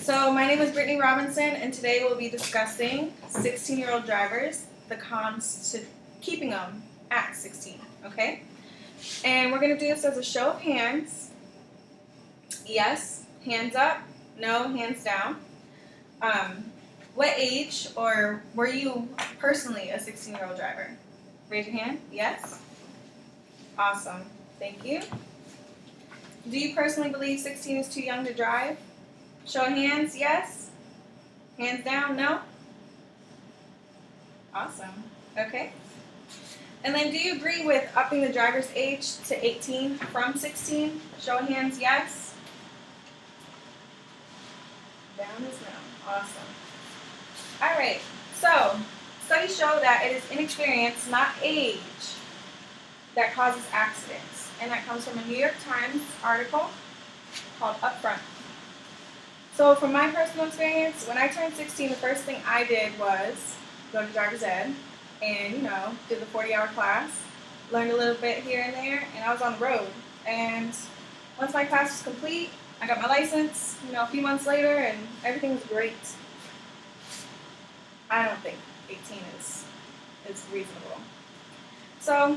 So my name is Brittany Robinson, and today we'll be discussing 16-year-old drivers, the cons to keeping them at 16, okay? And we're going to do this as a show of hands. Yes, hands up. No, hands down. What age or were you personally a 16-year-old driver? Raise your hand. Yes? Awesome. Thank you. Do you personally believe 16 is too young to drive? Show of hands, yes? Hands down, no? Awesome. Okay. And then do you agree with upping the driver's age to 18 from 16? Show of hands, yes? Down is no. Awesome. All right. So, studies show that it is inexperience, not age, that causes accidents. And that comes from a New York Times article called Upfront. So from my personal experience, when I turned 16, the first thing I did was go to driver's ed and, did the 40-hour class, learned a little bit here and there, and I was on the road. And once my class was complete, I got my license, a few months later, and everything was great. I don't think 18 is reasonable. So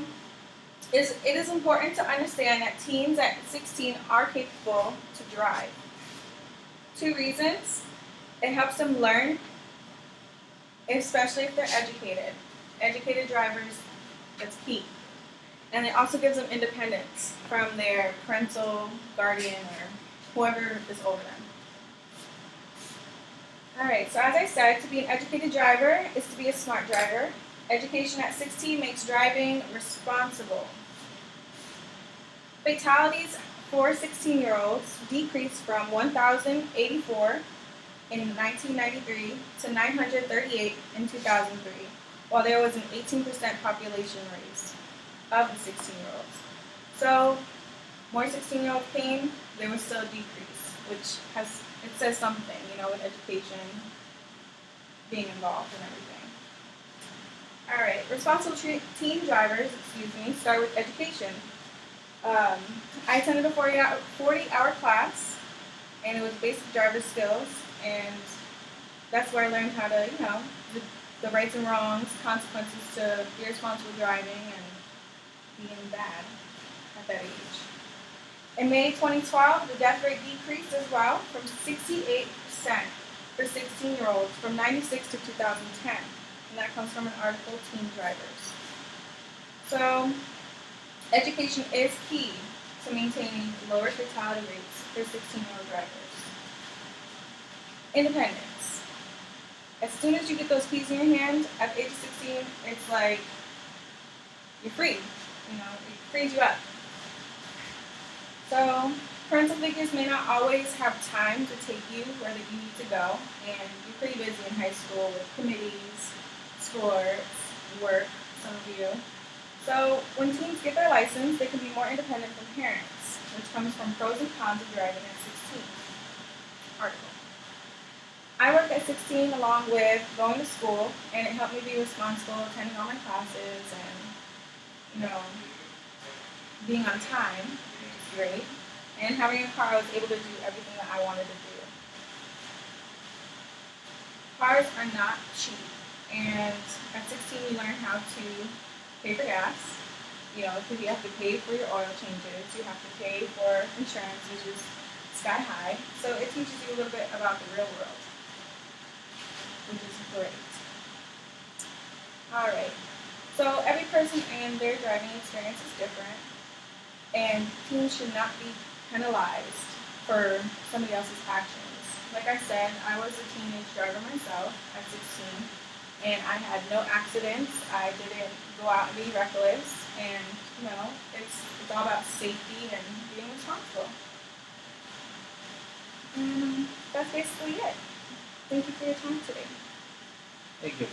it is important to understand that teens at 16 are capable to drive. 2 reasons. It helps them learn, especially if they're educated. Educated drivers, that's key. And it also gives them independence from their parental guardian or whoever is over them. Alright, so as I said, to be an educated driver is to be a smart driver. Education at 16 makes driving responsible. Fatalities for 16-year-olds decreased from 1,084 in 1993 to 938 in 2003, while there was an 18% population raise of the 16-year-olds. So, more 16-year-olds came, there was still a decrease, which it says something, with education being involved and everything. Alright, responsible teen drivers, start with education. I attended a 40-hour class, and it was basic driver skills, and that's where I learned how to, the rights and wrongs, consequences to irresponsible driving and being bad at that age. In May 2012, the death rate decreased as well from 68% for 16-year-olds from 96 to 2010, and that comes from an article, Teen Drivers. So, education is key to maintaining lower fatality rates for 16-year-old drivers. Independence. As soon as you get those keys in your hand, at the age of 16, it's like you're free. It frees you up. So, parental figures may not always have time to take you where you need to go, and you're pretty busy in high school with committees, sports, work, some of you. So, when teens get their license, they can be more independent from parents, which comes from pros and cons of driving at 16. Article. I worked at 16 along with going to school, and it helped me be responsible, attending all my classes, and, being on time, which is great. And having a car, I was able to do everything that I wanted to do. Cars are not cheap, and at 16 you learn how to pay for gas, because you have to pay for your oil changes, you have to pay for insurance, which is sky high. So it teaches you a little bit about the real world, which is great. Alright, so every person and their driving experience is different, and teens should not be penalized for somebody else's actions. Like I said, I was a teenage driver myself at 16, and I had no accidents. I didn't go out and be reckless, and it's all about safety and being responsible. And that's basically it. Thank you for your time today. Thank you.